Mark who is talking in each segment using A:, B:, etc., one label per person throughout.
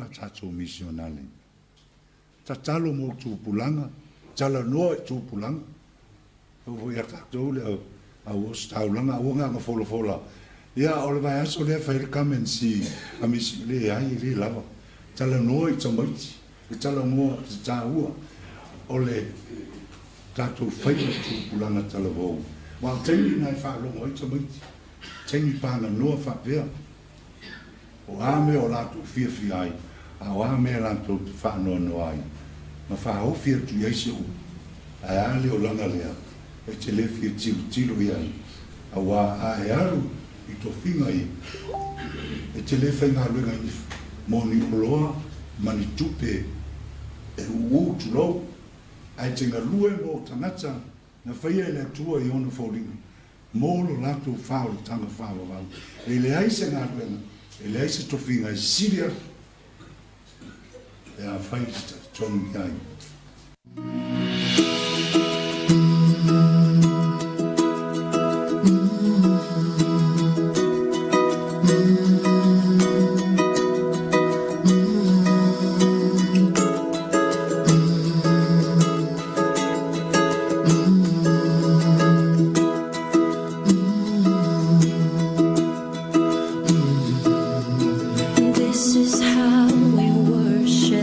A: tatou misionale. Tatalo mo tupulanga, tala noa tupulanga. O ia tatou le au staulanga au nga fola. Ia o le vai aso le fa kamen si a misi le ai le lava. Tala noa tamaiti, tala mo taua o le tatou fai tupulanga tala vou. Wa tengi nai fa lo mo tamaiti. Tengi pana noa fa pea. O ame o latu fia ai. A o ame latu fa no ai. Ma fa o fia tu yesu. A ale o langa lea. E te le fia tilo iai. A wa a e aru i to finga i. E te le whainga luenga i mo ni oloa mani tupe e uu tu lau. Ai te ngā lue mo tangata na whaia e le tua i ono fōringi. Molo latu whao le tanga whaavavau. E le aise ngā luenga. E le aise to finga i Siria. E a whai tonu iai.
B: This is how we worship.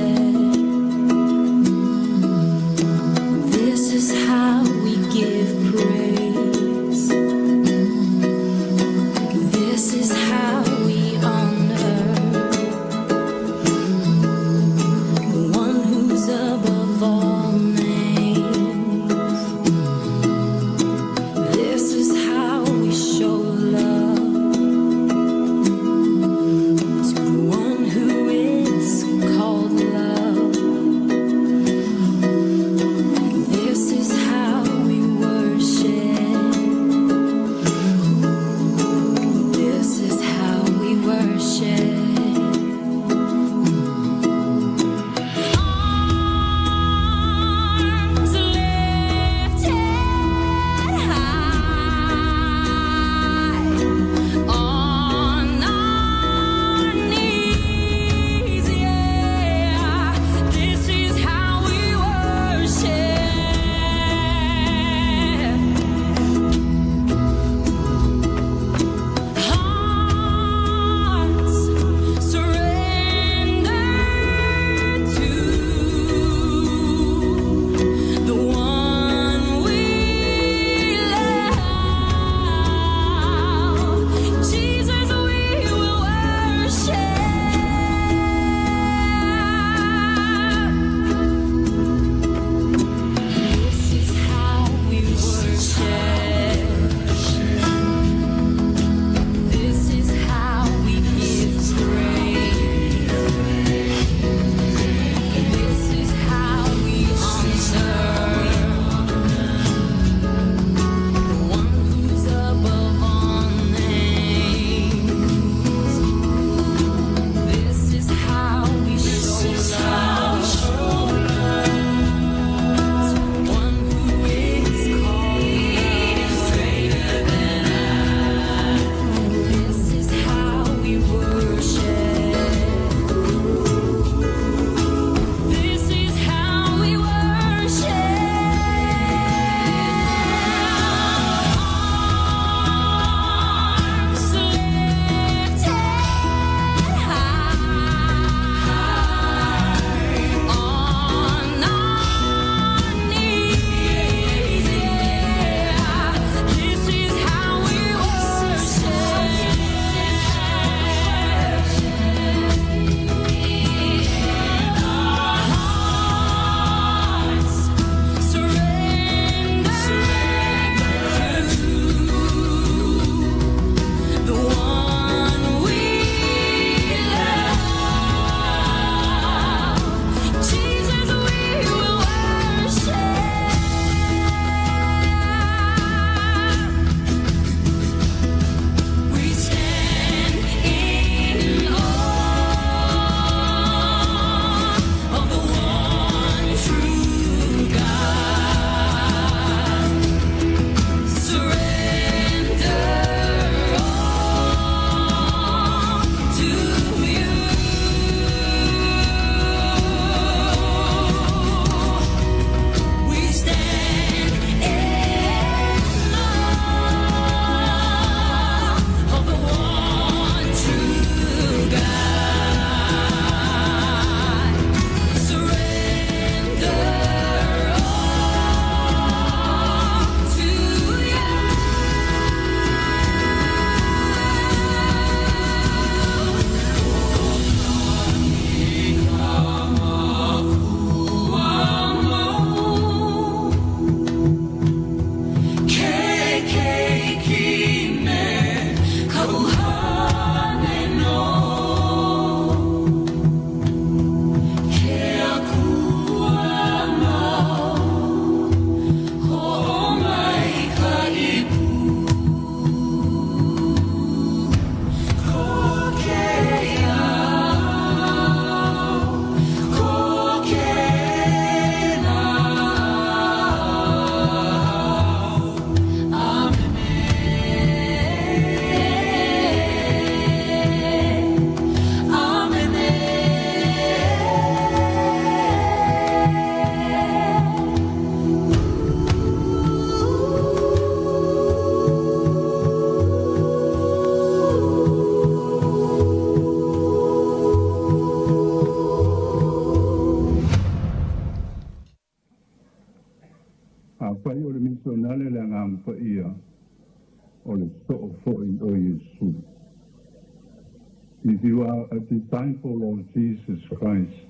B: If you are a disciple of Jesus Christ,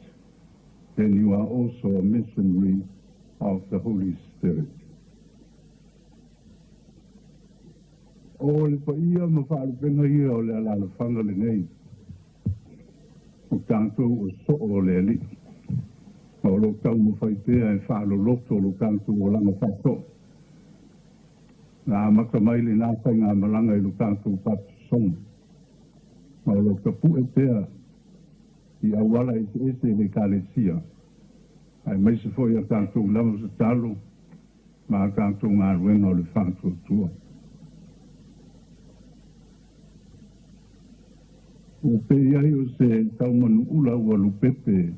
B: then you are also a missionary of the Holy Spirit. O le paia ma whaalupena ia o le alala whanga le nei. O tātou o so o le ali. O lo tau mo whaitea e whaalo loto lo tātou o langa whato. Nā maka mai le nātai ngā malanga i lo tātou patu song. Ma o lo kapu e tea i awala ese le kālesia. Ai mai se foi a tātou lama sa talo ma a tātou ngā ruenga o le whātua tua. O pe iai o se tau manu ula ua lupepe.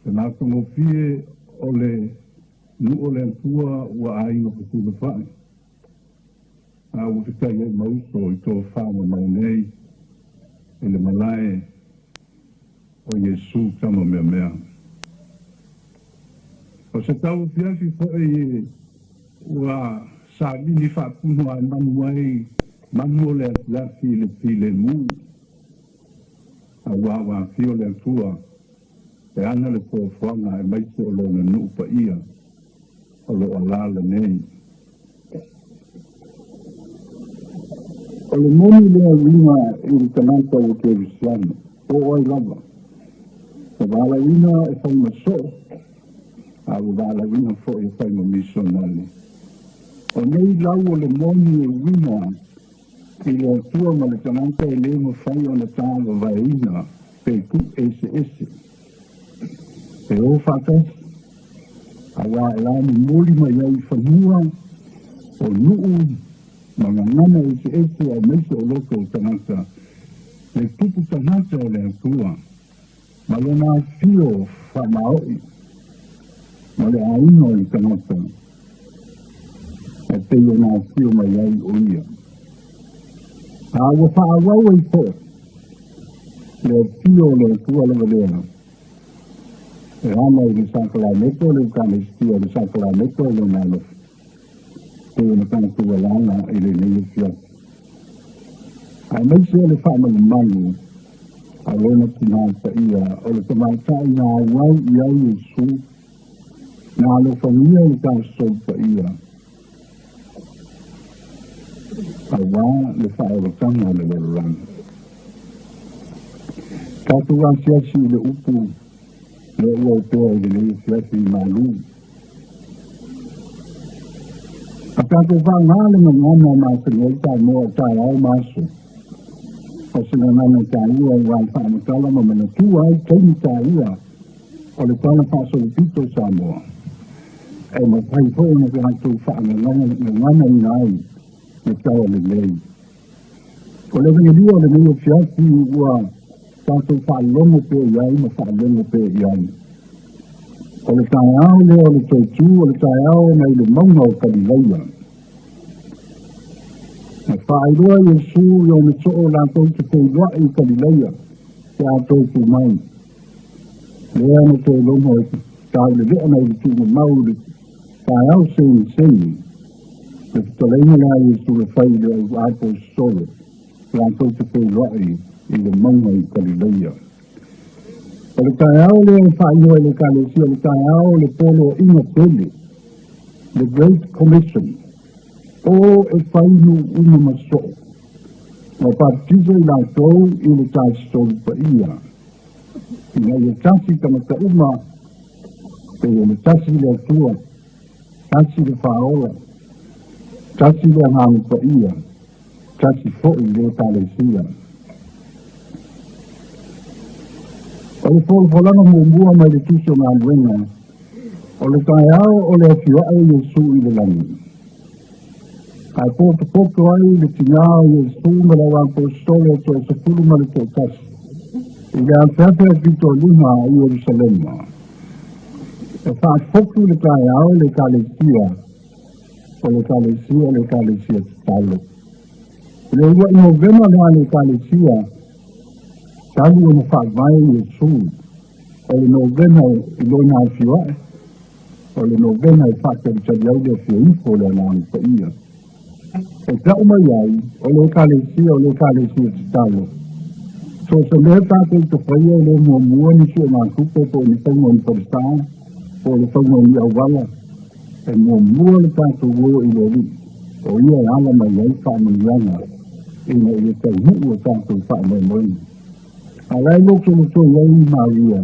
B: Se nā tongo fie o le nu o le atua ua ainga pasula whae. A ua whitai e mauso i tō whāmanau nei e le malae o Yesu tama mea mea. O se tau fiafi fwoi e ua sa mini whapunu a manu ai manu o le atiafi le pile mu. A wawa fio le atua e ana le pōwhanga e maise o lona nuupa ia o lo alala nei. O le moni lea rima i le tanaka o te Risiano, o oi lava. Se wala rina e whaima so, a wala rina fo e whaima missionale. O nei lau o le moni e rima i le atua ma le tanaka e le mo whai o na tāwa vaaiga pe ku ese ese. Pe o whakas, a wā e lani mōli mai au whanua o nuu mga ngana ese ese au meise o loko o tanaka. Le tupu tanaka o le atua, ma le nā fio whamaoi, ma le aino i tanaka. E te o nā fio mai au o ia. A ua whaawau e po, le fio le tua le valena. E hana i le sakalameto le kanestia le sakalameto le nalo. Te o na kanatua lana i le nele fia. A meise le whaamanu a lena tina sa ia o le tamata i ngā wau i au Yesu nā lo whamia i ka sopa ia. A wā le whaeratanga le loranga. Tātou a siasi le upu le ua upoa i le siasi i malu. A tātou whangāle na ngana mātani o tā moa tā au māso. O sina ngana tā ua i wā whaamatala ma manatu ai teini tā ua o le tāna whaaso le pito SAMOA. E ma pai fōi na tātou whaangana i nai. E tau le lei. O le vengelia o le mea fiasi ua tātou whaalongo pe iai ma whaalongo pe iai. O le tae au lea o le toitu o le tae au mai le maunga o Kalileia. Na whaairoa Yesu i o me soo lātou te peiroa i Kalileia te a tōku mai. Lea na te lomo e tau le lea mai le tūma mau le tae au seni. E talaina la Yesu le whai le au apostole, lātou te peiroa i le maunga i Kalileia. O le tae au le whainoa le kalesia, le tae au le polo inga pele, the Great Commission, o e whainu una maso. O partizo i lātou i le tae stolpa ia. I nga i tasi tamata uma, pe i le tasi le atua, tasi le whaola, tasi le hānu pa ia, tasi fo'i le kalesia. O le wholanga mua mai le tuso ngā luenga, o le tae au o le afiwa e Yesu i le langi. Ai pōpoko ai le tina o Yesu me la apostole to e sefulu ma le tōtasi. I le alpepe e pito lima i Jerusalema. E whaafoku le tae au le kalesia, o le kalesia talo. Le ua i novema le kalesia, tali o na whaavai Yesu, o le novena i loina awhiwae, o le novena i whaakarichari au le awhiwaifo le anani pa ia. E tau mai ai, o le kalesia talo. So sa lea tātou te whaia le mua ni sua ngā kupe po ni whaingo ni wharisā, po le whaingo ni awala, e mua le tātou wo i le ri, o ia e ala mai ai whaamanianga, ina i te hu o tātou whaamanianga. A lai loko le tō iai Maria,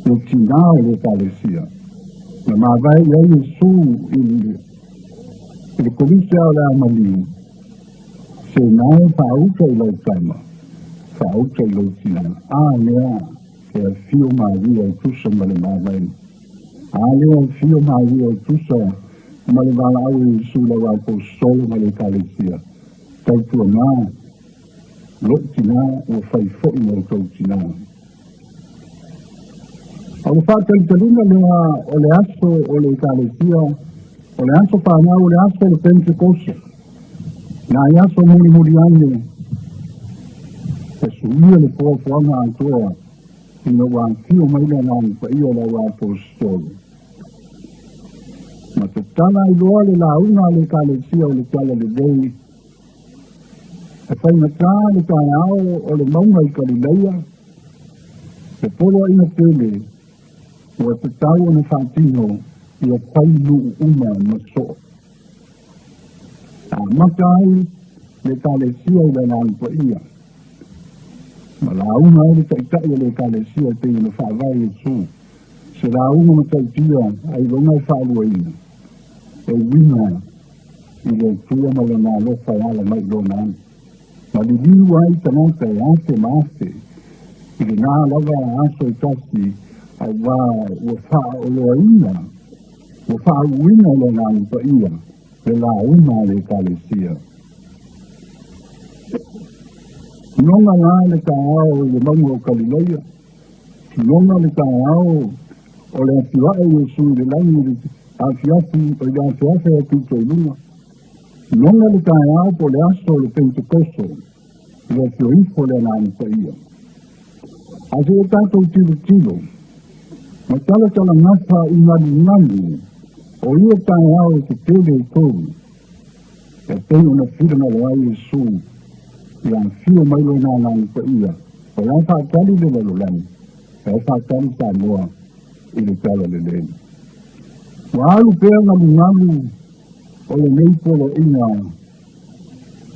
B: o tina o le Kalesia, na mawai iai e su i le komisia o le amaliu, se nai whauka i lau taima, whauka i lau tina, lea, e a fio Maria i tusa ma le mawai, lea fio Maria i tusa ma le wala au i su la wako solo ma le Kalesia, tau tua ngā, lo tina o whai fōi mo tau tina. O le whātaitarina lea o le aso o le Kalesia, o le aso whanau o le aso o le Pentecoste, nā i aso muri ane, e suia le pōwhanga atoa, ina wā kio maila nā pa ia la wā apostolo. Ma te tala i loa le launa le Kalesia o le tala le dei, e whainga le tai ao o le maunga i Kalileia, e polo ina tele, o te tau na whātino i a whailu uma maso. A makai le Kalesia i le nānpa ia. Ma launga e le taitai le Kalesia te ina whaavai e su. Se launga ma taitia ai ronga i whaalua ina. E wina i le tua ma le nā lofa ala mai ronaan. Ma li liu ai tanata e ase maase. I le nā lava aso i tasi a wā ua whaa o loa ina. Ua whaa uina le nānpa ia. Le launga le Kalesia. Nonga ngā le tāao i le maunga o Kalileia. Nonga le tāao o le atiwae o sui le langi afiafi o le afiafi a tūtoi lunga. Nonga le tāao po le aso o le Pentecoste. Le fioifo le nānpa ia. Ase e tātou tilo. Ma tala ngasa i ngani. O ia tāao e te tele i tōru. E teo na whiranga le ai e sui. Ia fio mai lo nā nānpa ia. O ia whātali le lalolani. E whātali SAMOA i le tala le leni. Wa alu pēr ngalu o le nei polo ina.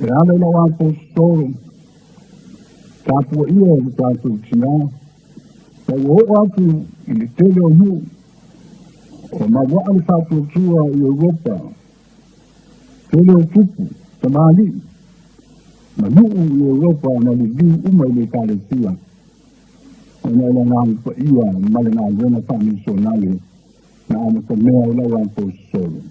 B: E ale la wā apostolo. Tāpua ia le tātou tina. Ka o atu i le tele o hu. O ma wa ale whātua tua i Europa. Tele o tupu, tamali. Ma nuu i Europa na li viu uma i le Kalesia. O na ila nānpa ia ma le ngā wena whamisonale na amata mea ila wā apostolo.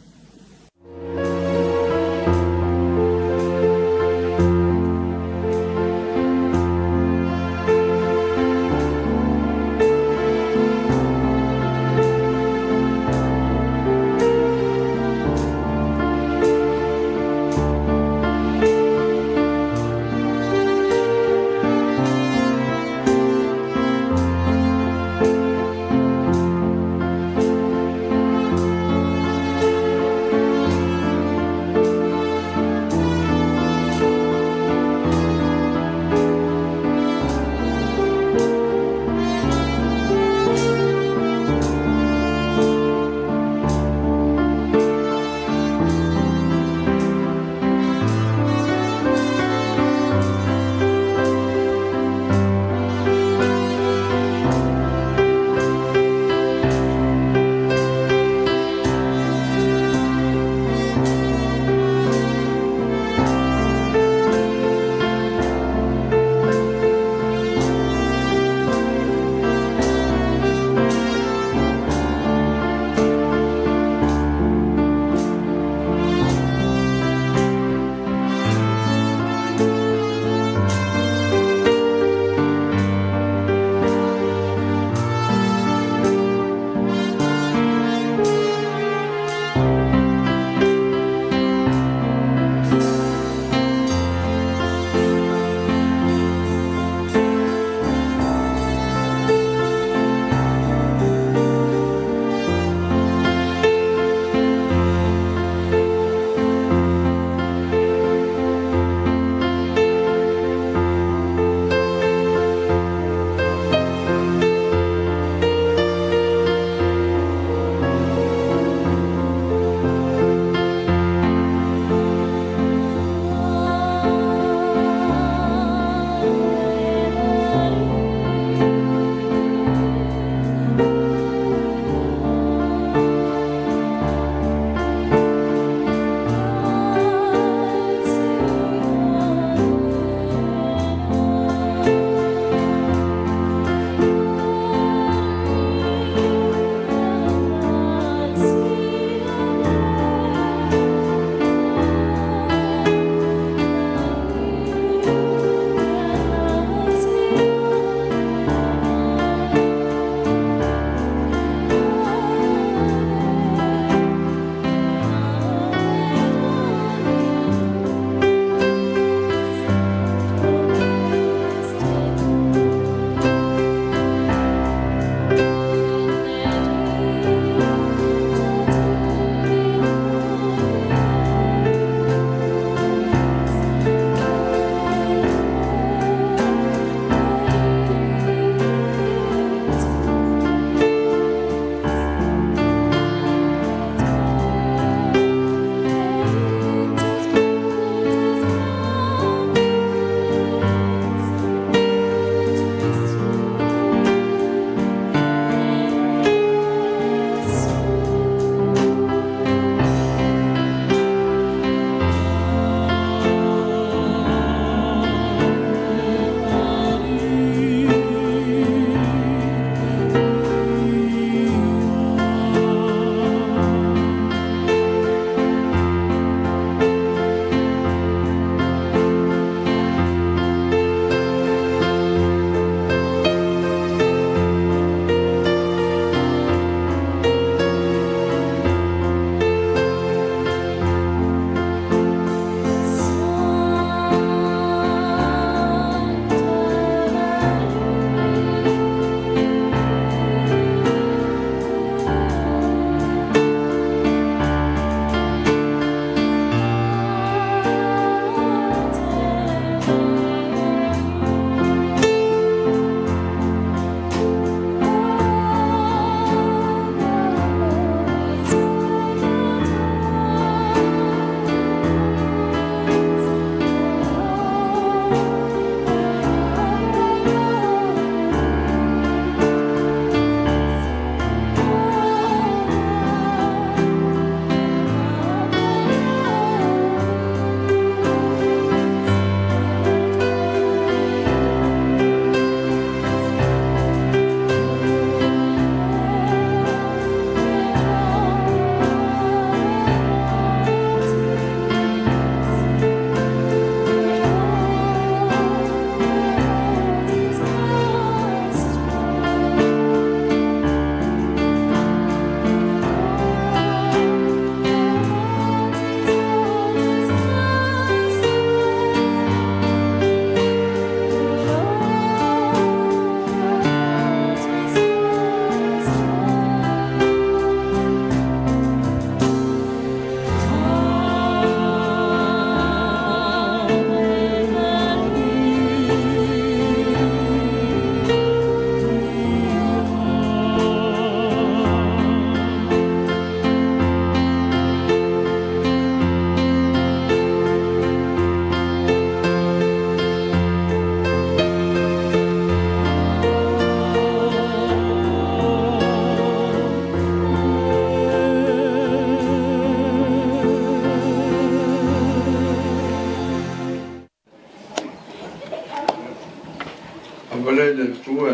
C: vale le tua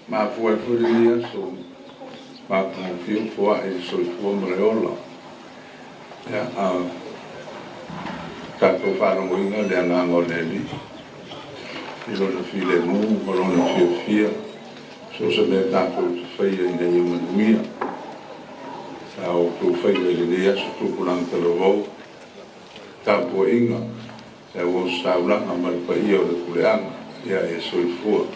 C: ma foi furia so ma como fio foi e so fu mreola ya ka to fa no inga le na ngoleli ilo na file mu ilo na fia so se le ta ko fai de yemuia sa o to fai de dia so to pulang te lo ta po inga se o sa ula na mal pa io de PULE'AGA ya e so fu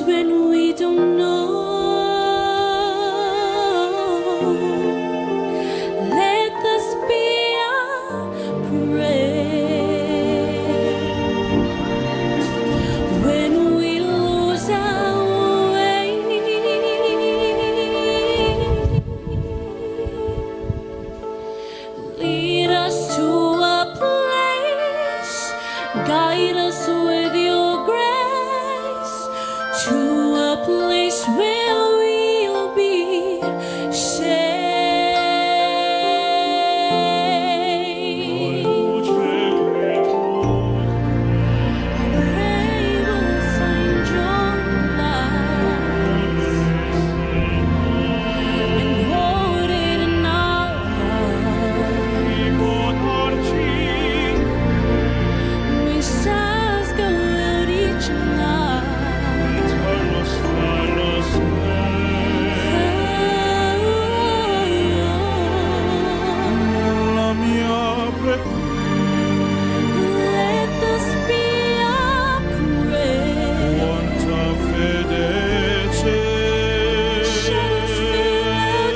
D: when we don't know, let this be our prayer. When we lose our way, lead us to a place, guide us with your grace. To a place where we'll be safe. Pray we'll find your light and hold it in our hearts. When stars go out each night, let this be our prayer. Shall us feel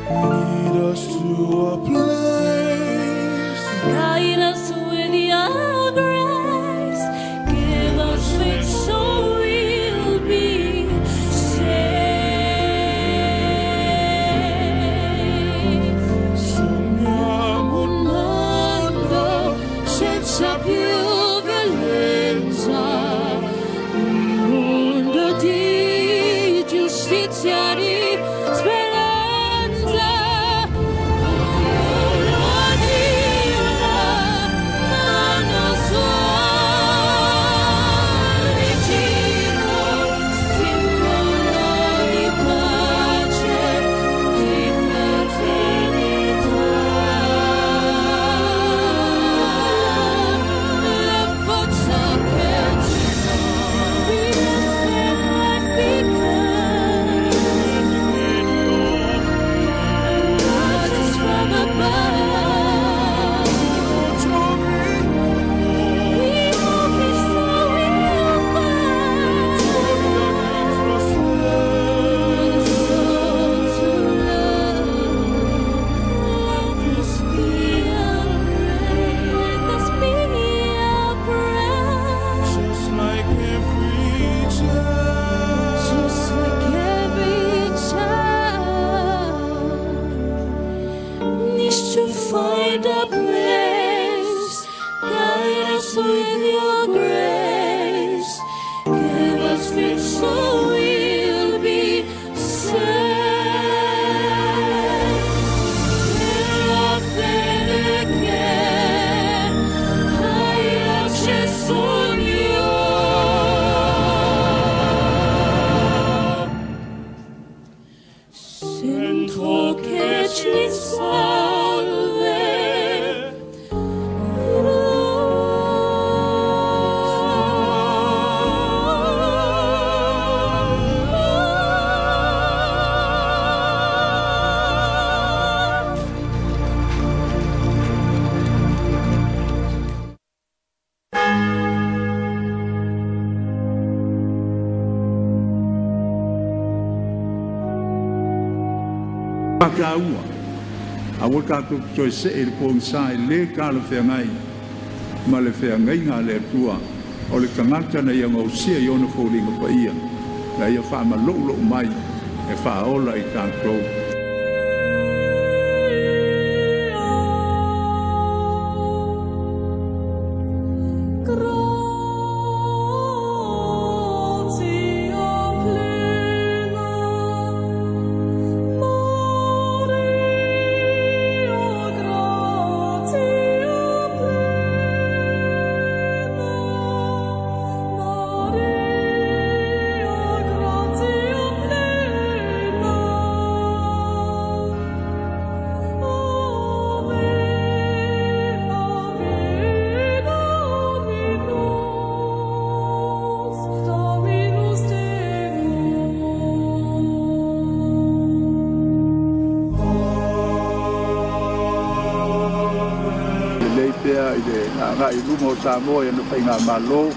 E: Lead us to a place.
D: guide us with your grace. Give us faith so we'll be safe.
E: Sogniamo un mondo senza più violenza, un mondo di giustizia, di speranza. Ognuno dia una mano sua vicino, simbolo di pace, di fraternità. La forza che ci dà, we must let life be kind.
C: Pakaua. Awa kātou toi se e pōng sa e le kāla whengai. Ma le whengai ngā le atua. O le tangata na ia ngausia i ona fōringa pa ia. Na ia whaama lo mai e whaola i tātou. Nga i lumo Samoa no whainga malo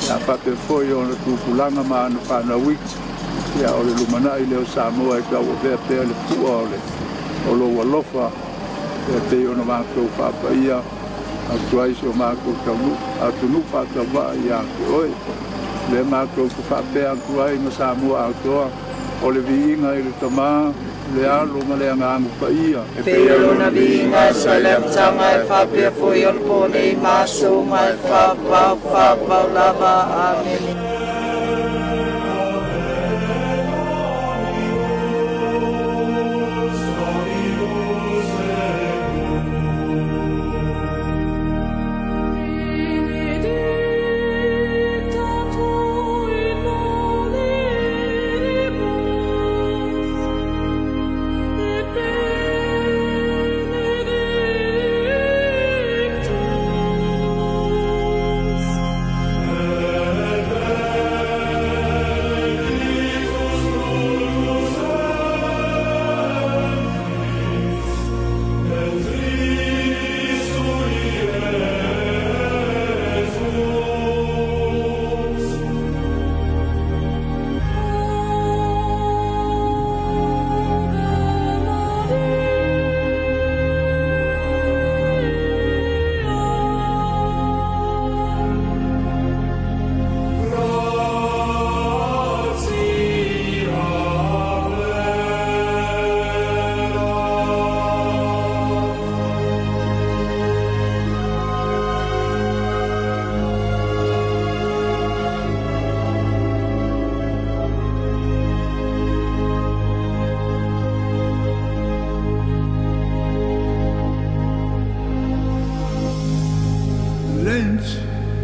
C: ia pape foi o na tupulanga ma na whanau ia o le lumana i leo Samoa i kau o vea pēr le pua o lo walofa ia te o na mātou whapa ia a tuaisi o mātou taunu a tunu whatawa ia ke oi le mātou ku whapea tuai na Samoa a toa o le viinga i le TAMA le alo ma le angangu pa ia.
F: E peo na vinga sa le tanga e whapea fwy o pone i maso ma e whapau lava. Amen.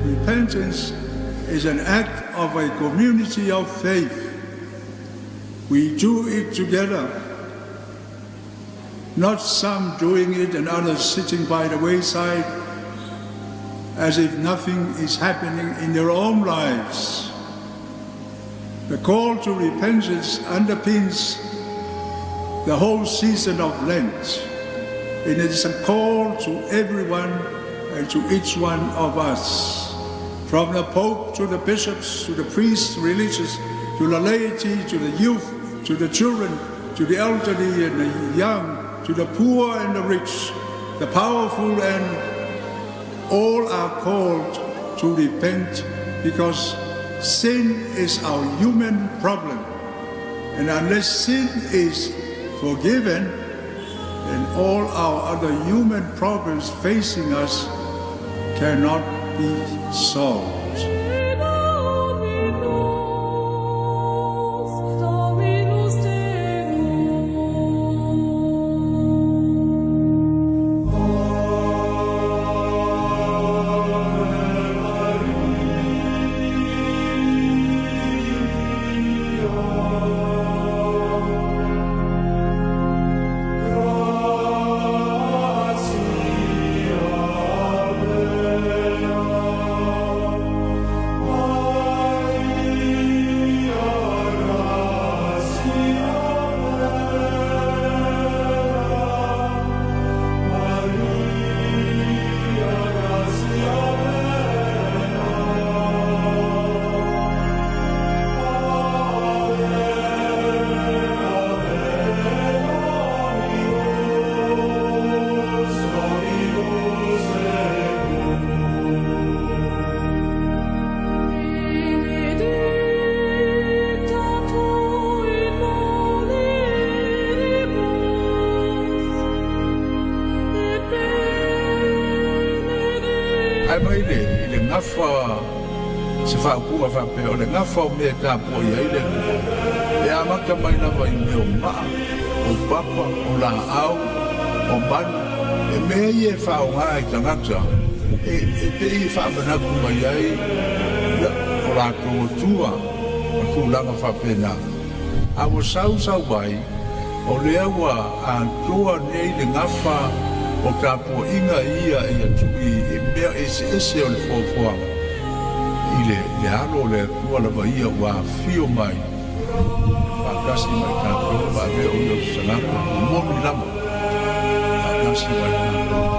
C: Repentance is an act of a community of faith. We do it together, not some doing it and others sitting by the wayside as if nothing is happening in their own lives. The call to repentance underpins the whole season of Lent. It is a call to everyone and to each one of us. From the Pope to the bishops, to the priests, religious, to the laity, to the youth, to the children, to the elderly and the young, to the poor and the rich, the powerful, and all are called to repent because sin is our human problem. And unless sin is forgiven, then all our other human problems facing us cannot be solved. ngafa se whaakua whape o le ngafa o mea tāpua i aile kua. E amaka mai nawa i meo maa, o papa, o la au, o manu, e mea i e whaonga i tangata, e te i whaamanaku mai ai, o la tua tua, a kūlanga whapena. A o sau mai, o lea wa a toa nei le ngafa, o tāpua inga ia i atui, e mea ese o le fōfuanga. Le halo le tua la bahia wa fio mai pakasi mai ka ko ba me o yo sanaka mo mi lama pakasi mai ka